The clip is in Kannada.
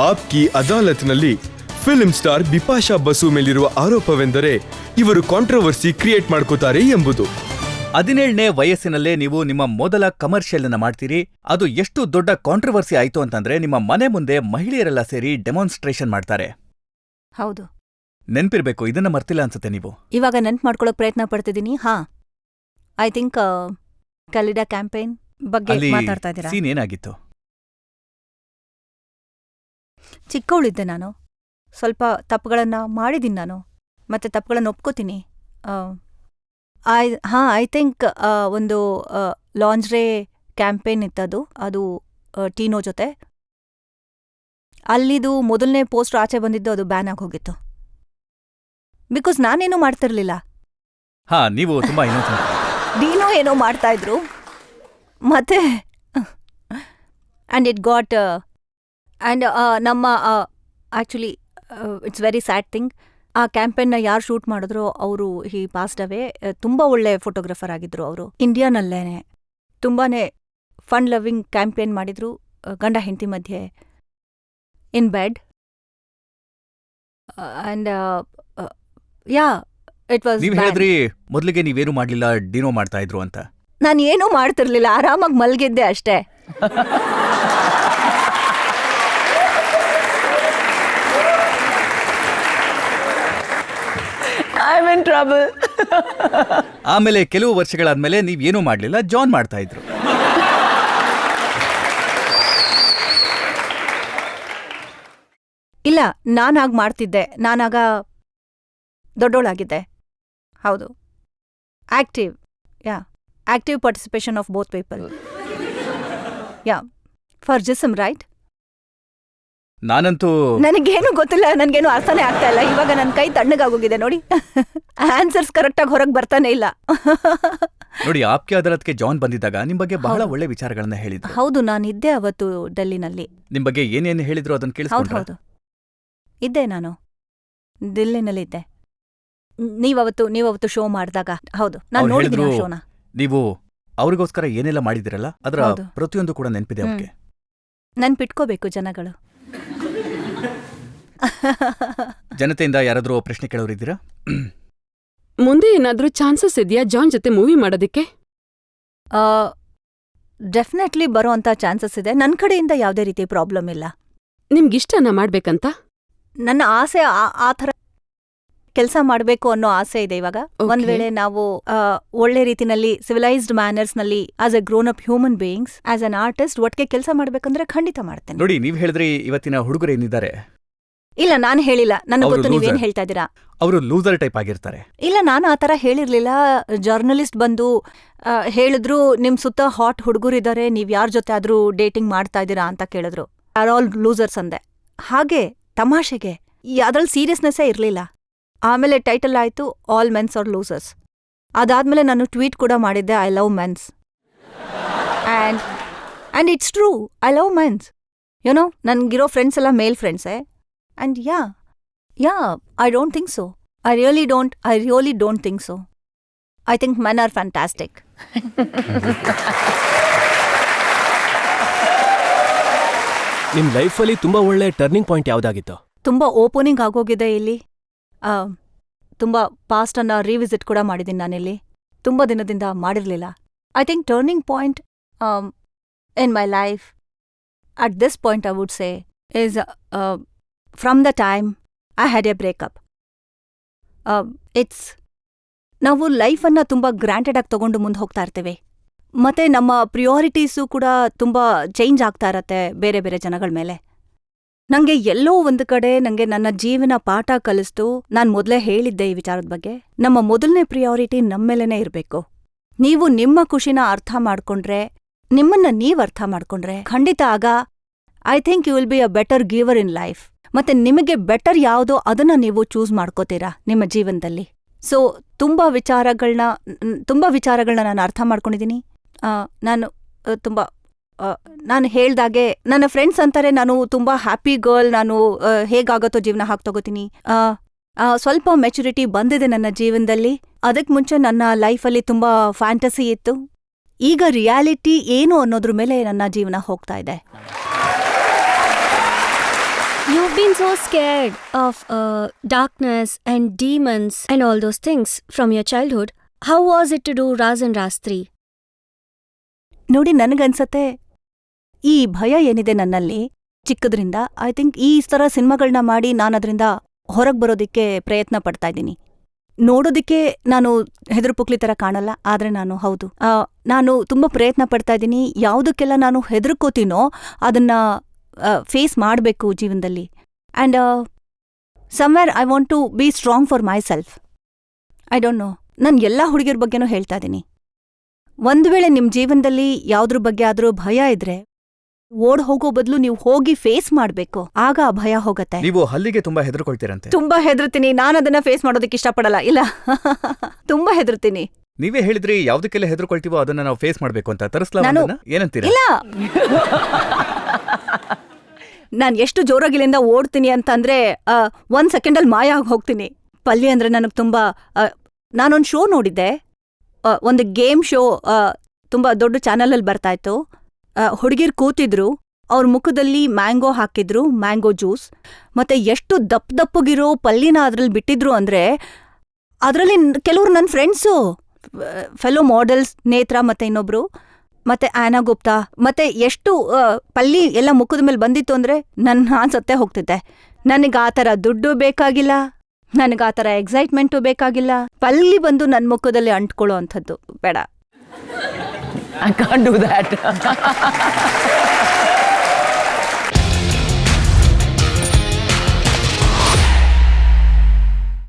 ಆಪ್ಕಿ ಅದಾಲತ್ನಲ್ಲಿ ಫಿಲ್ಮ್ ಸ್ಟಾರ್ ಬಿಪಾಶಾ ಬಸು ಮೇಲಿರುವ ಆರೋಪವೆಂದರೆ ಇವರು ಕಾಂಟ್ರವರ್ಸಿ ಕ್ರಿಯೇಟ್ ಮಾಡ್ಕೋತಾರೆ ಎಂಬುದು. 17ನೇ ವಯಸ್ಸಿನಲ್ಲೇ ನೀವು ನಿಮ್ಮ ಮೊದಲ ಕಮರ್ಷಿಯಲ್ ಅನ್ನ ಮಾಡ್ತೀರಿ. ಅದು ಎಷ್ಟು ದೊಡ್ಡ ಕಾಂಟ್ರವರ್ಸಿ ಆಯ್ತು ಅಂತಂದ್ರೆ ನಿಮ್ಮ ಮನೆ ಮುಂದೆ ಮಹಿಳೆಯರೆಲ್ಲ ಸೇರಿ ಡೆಮಾನ್ಸ್ಟ್ರೇಷನ್ ಮಾಡ್ತಾರೆ. ಹೌದು, ನೆನ್ಪಿರ್ಬೇಕು, ಇದನ್ನ ಮರ್ತಿಲ್ಲ ಅನ್ಸುತ್ತೆ ನೀವು. ಇವಾಗ ನೆನ್ಪು ಮಾಡ್ಕೊಳ್ಳೋಕೆ ಪ್ರಯತ್ನ ಪಡ್ತಿದ್ದೀನಿ. ಐ ಥಿಂಕ್ ಕಲಿಡಾ ಕ್ಯಾಂಪೇನ್ ಬಗ್ಗೆ ಮಾತಾಡ್ತಾ ಇದ್ದೀರಾ. ಸೀನ್ ಏನಾಗಿತ್ತು? ಚಿಕ್ಕವಳಿದ್ದೆ ನಾನು, ಸ್ವಲ್ಪ ತಪ್ಪುಗಳನ್ನ ಮಾಡಿದ್ದೀನಿ ನಾನು, ಮತ್ತೆ ತಪ್ಪುಗಳನ್ನ ಒಪ್ಕೋತೀನಿ. ಐ ಥಿಂಕ್ ಒಂದು ಲಾಂಜ್ರೇ ಕ್ಯಾಂಪೇನ್ ಇತ್ತದು, ಅದು ಟೀನೋ ಜೊತೆ. ಅಲ್ಲಿದು ಮೊದಲನೇ ಪೋಸ್ಟರ್ ಆಚೆ ಬಂದಿದ್ದು ಅದು ಬ್ಯಾನ್ ಆಗಿ ಹೋಗಿತ್ತು. ಬಿಕಾಸ್ ನಾನೇನೋ ಮಾಡ್ತಿರ್ಲಿಲ್ಲ. ನೀವು ತುಂಬಾ ಇನ್ನೊಂದು ಡೀನೋ ಏನೋ ಮಾಡ್ತಾ ಇದ್ರು, ಮತ್ತೆ ಆ್ಯಂಡ್ ಇಟ್ ಗಾಟ್ ಆ್ಯಂಡ್ ನಮ್ಮ actually it's very sad thing. ಆ ಕ್ಯಾಂಪೇನ್ನ ಯಾರು ಶೂಟ್ ಮಾಡಿದ್ರು ಅವರು ಹಿ ಪಾಸ್ಡ್ ಅವೇ. ತುಂಬ ಒಳ್ಳೆ ಫೋಟೋಗ್ರಫರ್ ಆಗಿದ್ರು ಅವರು. ಇಂಡಿಯಾನಲ್ಲೇನೆ ತುಂಬಾನೇ ಫನ್ ಲವಿಂಗ್ ಕ್ಯಾಂಪೇನ್ ಮಾಡಿದ್ರು, ಗಂಡ ಹೆಂಡತಿ ಮಧ್ಯೆ in bed. And yeah it was. ನೀವು ಹೇಳಿದ್ರಿ ಮೊದಲಿಗೆ ನೀವೇನು ಮಾಡ್ಲಿಲ್ಲ, ಡಿನೋ ಮಾಡ್ತಾ ಇದ್ರು ಅಂತ. ನಾನು ಏನೂ ಮಾಡ್ತಿರ್ಲಿಲ್ಲ, ಆರಾಮಾಗಿ ಮಲಗಿದ್ದೆ ಅಷ್ಟೇ. I'm in trouble. ಆಮೇಲೆ ಕೆಲವು ವರ್ಷಗಳಾದ್ಮೇಲೆ ನೀವೇನೂ ಮಾಡ್ಲಿಲ್ಲ, ಜಾನ್ ಮಾಡ್ತಾ ಇದ್ರು. ಇಲ್ಲ, ನಾನಾಗ ಮಾಡ್ತಿದ್ದೆ, ನಾನಾಗ ದೊಡ್ಡೋಳಾಗಿದ್ದೆ. ಹೌದು, active. Active participation of both people. For ಜಿಸಮ್, ರೈಟ್? ನಾನಂತೂ ನನಗೇನು ಗೊತ್ತಿಲ್ಲ, ನನಗೇನು ಅರ್ಥನೇ ಆಗ್ತಾ ಇಲ್ಲ. ಇವಾಗ ನನ್ನ ಕೈ ತಣ್ಣಗಾಗೋಗಿದೆ ನೋಡಿ. ಆನ್ಸರ್ಸ್ ಕರೆಕ್ಟಾಗಿ ಹೊರಗೆ ಬರ್ತಾನೆ ಇಲ್ಲ. ನೋಡಿ, ಆಪ್ಕೆ ಅದಾಲತ್ಗೆ ಜಾನ್ ಬಂದಿದ್ದಾಗ ನಿಮ್ ಬಗ್ಗೆ ಬಹಳ ಒಳ್ಳೆ ವಿಚಾರಗಳನ್ನ ಹೇಳಿದ್ರು. ಹೌದು, ನಾನಿದ್ದೆ ಅವತ್ತು ಡೆಲ್ಲಿನಲ್ಲಿ. ನಿಮ್ ಬಗ್ಗೆ ಏನೇನು ಹೇಳಿದ್ರು ಅದನ್ನ ಕೇಳಿಸ್ಕೊಂಡ್ರಾ? ಹೌದು, ಇದ್ದೆ ನಾನು ದಿಲ್ಲಿನಲ್ಲಿದ್ದೆ. ನೀವವತ್ತು ಶೋ ಮಾಡಿದಾಗ. ಹೌದು, ನಾನು ನೋಡಿದ್ದೀನಿ ಆ ಶೋನ. ನೀವು ಅವ್ರಿಗೋಸ್ಕರ ಏನೆಲ್ಲ ಮಾಡಿದಿರಲ್ಲ, ಅದರ ಪ್ರತಿಯೊಂದು ಕೂಡ ನೆನಪಿದೆ ಅವ್ರಿಗೆ. ನೆನ್ಪಿಟ್ಕೋಬೇಕು ಜನಗಳು. ಜನತೆಯಿಂದ ಯಾರಾದ್ರೂ ಪ್ರಶ್ನೆ ಕೇಳೋರಿದ್ದೀರಾ? ಮುಂದೆ ಏನಾದ್ರೂ ಚಾನ್ಸಸ್ ಇದೆಯಾ ಜಾನ್ ಜೊತೆ ಮೂವಿ ಮಾಡೋದಿಕ್ಕೆ? ಡೆಫಿನೆಟ್ಲಿ ಬರೋ ಅಂತ ಚಾನ್ಸಸ್ ಇದೆ. ನನ್ನ ಕಡೆಯಿಂದ ಯಾವುದೇ ರೀತಿ ಪ್ರಾಬ್ಲಮ್ ಇಲ್ಲ. ನಿಮ್ಗಿಷ್ಟನ ಮಾಡ್ಬೇಕಂತ? ನನ್ನ ಆಸೆ ಆ ಥರ ಕೆಲಸ ಮಾಡಬೇಕು ಅನ್ನೋ ಆಸೆ ಇದೆ ಇವಾಗ. ಒಂದ್ ವೇಳೆ ನಾವು ಒಳ್ಳೆ ರೀತಿನಲ್ಲಿ ಸಿವಿಲೈಸ್ಡ್ ಮ್ಯಾನರ್ಸ್ನಲ್ಲಿ as a grown up human beings, as an artist ಒಟ್ಟಿಗೆ ಕೆಲಸ ಮಾಡ್ಬೇಕಂದ್ರೆ ಖಂಡಿತ ಮಾಡ್ತೇನೆ. ನೋಡಿ, ನೀವ್ ಹೇಳಿದ್ರಿ ಇವತ್ತಿನ ಹುಡುಗರು ಏನಿದ್ದಾರೆ. ಇಲ್ಲ, ನಾನು ಹೇಳಿಲ್ಲ. ನನಗೆ ಗೊತ್ತು ನೀವೇನ್ ಹೇಳ್ತಾ ಇದ್ದೀರಾ. ಅವರು ಲೂಸರ್ ಟೈಪ್ ಆಗಿರ್ತಾರೆ. ಇಲ್ಲ, ನಾನು ಆ ಥರ ಹೇಳಿರ್ಲಿಲ್ಲ. ಜರ್ನಲಿಸ್ಟ್ ಬಂದು ಹೇಳಿದ್ರು, ನಿಮ್ ಸುತ್ತ ಹಾಟ್ ಹುಡುಗರಿದ್ದಾರೆ, ನೀವ್ ಯಾರ ಜೊತೆ ಆದ್ರೂ ಡೇಟಿಂಗ್ ಮಾಡ್ತಾ ಇದ್ದೀರಾ ಅಂತ ಕೇಳಿದ್ರು. ಆರ್ ಆಲ್ ಲೂಸರ್ಸ್ ಅಂದೆ. ಹಾಗೆ ತಮಾಷೆಗೆ, ಅದ್ರಲ್ಲಿ ಸೀರಿಯಸ್ನೆಸ್ಸೇ ಇರಲಿಲ್ಲ. ಆಮೇಲೆ ಟೈಟಲ್ ಆಯಿತು ಆಲ್ ಮೆನ್ಸ್ ಆರ್ ಲೂಸರ್ಸ್. ಅದಾದ್ಮೇಲೆ ನಾನು ಟ್ವೀಟ್ ಕೂಡ ಮಾಡಿದ್ದೆ, I love mens. And it's true, I love mens. You know, ನನಗಿರೋ ಫ್ರೆಂಡ್ಸ್ ಎಲ್ಲ ಮೇಲ್ ಫ್ರೆಂಡ್ಸೇ. And yeah I don't think so. I really don't think so. I think men are fantastic. ನಿಮ್ ಲೈಫಲ್ಲಿ ತುಂಬಾ ಒಳ್ಳೆ ಟರ್ನಿಂಗ್ ಪಾಯಿಂಟ್ ಯಾವ್ದಾಗಿತ್ತು? ತುಂಬಾ ಓಪನಿಂಗ್ ಆಗೋಗಿದೆ ಇಲ್ಲಿ. ತುಂಬ ಪಾಸ್ಟನ್ನು ರಿವಿಸಿಟ್ ಕೂಡ ಮಾಡಿದ್ದೀನಿ ನಾನಿಲ್ಲಿ. ತುಂಬ ದಿನದಿಂದ ಮಾಡಿರಲಿಲ್ಲ. I think turning point in my life at this point I would say is from the time I had A breakup. ನಾವು ಲೈಫನ್ನು ತುಂಬ ಗ್ರಾಂಟೆಡ್ ಆಗಿ ತಗೊಂಡು ಮುಂದೆ ಹೋಗ್ತಾ ಇರ್ತೀವಿ. ಮತ್ತೆ ನಮ್ಮ ಪ್ರಿಯಾರಿಟೀಸು ಕೂಡ ತುಂಬ ಚೇಂಜ್ ಆಗ್ತಾ ಇರತ್ತೆ ಬೇರೆ ಬೇರೆ ಜನಗಳ ಮೇಲೆ. ನಂಗೆ ಎಲ್ಲೋ ಒಂದು ಕಡೆ ನಂಗೆ ನನ್ನ ಜೀವನ ಪಾಠ ಕಲಿಸ್ತು. ನಾನು ಮೊದಲೇ ಹೇಳಿದ್ದೆ ಈ ವಿಚಾರದ ಬಗ್ಗೆ. ನಮ್ಮ ಮೊದಲನೇ ಪ್ರಿಯಾರಿಟಿ ನಮ್ಮೇಲೇನೆ ಇರಬೇಕು. ನೀವು ನಿಮ್ಮ ಖುಷಿನ ಅರ್ಥ ಮಾಡ್ಕೊಂಡ್ರೆ, ನಿಮ್ಮನ್ನ ನೀವ್ ಅರ್ಥ ಮಾಡ್ಕೊಂಡ್ರೆ, ಖಂಡಿತ ಆಗ I think you will be a better giver in life. ಮತ್ತೆ ನಿಮಗೆ ಬೆಟರ್ ಯಾವುದೋ ಅದನ್ನ ನೀವು ಚೂಸ್ ಮಾಡ್ಕೋತೀರಾ ನಿಮ್ಮ ಜೀವನದಲ್ಲಿ. ಸೊ ತುಂಬಾ ವಿಚಾರಗಳನ್ನ ನಾನು ಅರ್ಥ ಮಾಡ್ಕೊಂಡಿದ್ದೀನಿ. ನಾನು ಹೇಳ್ದಾಗೆ ನನ್ನ ಫ್ರೆಂಡ್ಸ್ ಅಂತಾರೆ ನಾನು ತುಂಬಾ ಹ್ಯಾಪಿ ಗರ್ಲ್, ನಾನು ಹೇಗಾಗತ್ತೋ ಜೀವನ ಹಾಗೆ ತಗೋತೀನಿ. ಸ್ವಲ್ಪ ಮೆಚುರಿಟಿ ಬಂದಿದೆ ನನ್ನ ಜೀವನದಲ್ಲಿ. ಅದಕ್ಕೆ ಮುಂಚೆ ನನ್ನ ಲೈಫಲ್ಲಿ ತುಂಬಾ ಫ್ಯಾಂಟಸಿ ಇತ್ತು. ಈಗ ರಿಯಾಲಿಟಿ ಏನು ಅನ್ನೋದ್ರ ಮೇಲೆ ನನ್ನ ಜೀವನ ಹೋಗ್ತಾ ಇದೆ. You've been so scared of darkness and demons and all those things from your childhood. How was it to do Raz and Raz 3? ನೋಡಿ, ನನಗನ್ಸತ್ತೆ ಈ ಭಯ ಏನಿದೆ ನನ್ನಲ್ಲಿ ಚಿಕ್ಕದ್ರಿಂದ, ಐ ಥಿಂಕ್ ಈ ಥರ ಸಿನಿಮಾಗಳನ್ನ ಮಾಡಿ ನಾನದ್ರಿಂದ ಹೊರಗೆ ಬರೋದಕ್ಕೆ ಪ್ರಯತ್ನ ಪಡ್ತಾ ಇದ್ದೀನಿ. ನೋಡೋದಕ್ಕೆ ನಾನು ಹೆದರು ಪುಕ್ಲಿ ಥರ ಕಾಣಲ್ಲ, ಆದರೆ ನಾನು ತುಂಬ ಪ್ರಯತ್ನ ಪಡ್ತಾ ಇದ್ದೀನಿ. ಯಾವುದಕ್ಕೆಲ್ಲ ನಾನು ಹೆದರ್ಕೋತೀನೋ ಅದನ್ನ ಫೇಸ್ ಮಾಡಬೇಕು ಜೀವನದಲ್ಲಿ. And somewhere I want to be strong for myself. I don't know, ನಾನು ಎಲ್ಲ ಹುಡುಗಿಯರ ಬಗ್ಗೆನೂ ಹೇಳ್ತಾ ಇದ್ದೀನಿ. ಒಂದು ವೇಳೆ ನಿಮ್ಮ ಜೀವನದಲ್ಲಿ ಯಾವುದ್ರ ಬಗ್ಗೆ ಆದರೂ ಭಯ ಇದ್ರೆ ಓಡ್ ಹೋಗೋ ಬದಲು ನೀವು ಹೋಗಿ ಫೇಸ್ ಮಾಡಬೇಕು, ಆಗ ಆ ಭಯ ಹೋಗತ್ತೆ. ನೀವು ಹಲ್ಲಿಗೆ ತುಂಬಾ ಹೆದರ್ಕೊಳ್ತೀರಂತೆ. ತುಂಬಾ ಹೆದರ್ತೀನಿ, ನಾನು ಅದನ್ನ ಫೇಸ್ ಮಾಡೋದಕ್ಕೆ ಇಷ್ಟಪಡಲ್ಲ. ಇಲ್ಲ ತುಂಬಾ ಹೆದರ್ತೀನಿ. ನೀವೇ ಹೇಳಿದ್ರಿ ಯಾವ್ದಕ್ಕೆಲ್ಲ ಹೆದರ್ಕೊಳ್ತೀವೋ ಅದನ್ನ ನಾವು ಫೇಸ್ ಮಾಡ್ಬೇಕು ಅಂತ. ತರಿಸ್ಲಾ ಏನಂತೀರಾ? ಇಲ್ಲ ನಾನು ಎಷ್ಟು ಜೋರಾಗಿಲಿಂದ ಓಡ್ತೀನಿ ಅಂತಂದ್ರೆ 1 ಸೆಕೆಂಡಲ್ಲಿ ಮಾಯ ಆಗಿ ಹೋಗ್ತೀನಿ. ಪಲ್ಯ ಅಂದ್ರೆ ನನಗೆ ತುಂಬಾ ನಾನೊಂದು ಶೋ ನೋಡಿದ್ದೆ, ಒಂದು ಗೇಮ್ ಶೋ, ತುಂಬಾ ದೊಡ್ಡ ಚಾನಲಲ್ಲಿ ಬರ್ತಾ ಇತ್ತು. ಹುಡುಗಿರ್ ಕೂತಿದ್ರು, ಅವ್ರ ಮುಖದಲ್ಲಿ ಮ್ಯಾಂಗೋ ಹಾಕಿದ್ರು, ಮ್ಯಾಂಗೋ ಜ್ಯೂಸ್, ಮತ್ತೆ ಎಷ್ಟು ದಪ್ಪಗಿರೋ ಪಲ್ಲಿನ ಅದ್ರಲ್ಲಿ ಬಿಟ್ಟಿದ್ರು ಅಂದ್ರೆ ಅದರಲ್ಲಿ ಕೆಲವರು ನನ್ನ ಫ್ರೆಂಡ್ಸು, ಫೆಲೋ ಮಾಡೆಲ್ಸ್, ನೇತ್ರ ಮತ್ತೆ ಇನ್ನೊಬ್ರು, ಮತ್ತೆ ಆನಾ ಗುಪ್ತಾ, ಮತ್ತೆ ಎಷ್ಟು ಪಲ್ಲಿ ಎಲ್ಲ ಮುಖದ ಮೇಲೆ ಬಂದಿತ್ತು ಅಂದ್ರೆ ನಾನು ಸತ್ತೇ ಹೋಗ್ತಿದ್ದೆ. ನನಗೆ ಆ ಥರ ದುಡ್ಡು ಬೇಕಾಗಿಲ್ಲ, ನನಗೆ ಆ ಥರ ಎಕ್ಸೈಟ್ಮೆಂಟು ಬೇಕಾಗಿಲ್ಲ. ಪಲ್ಲಿ ಬಂದು ನನ್ನ ಮುಖದಲ್ಲಿ ಅಂಟ್ಕೊಳ್ಳೋ ಅಂಥದ್ದು ಬೇಡ. I can't do that.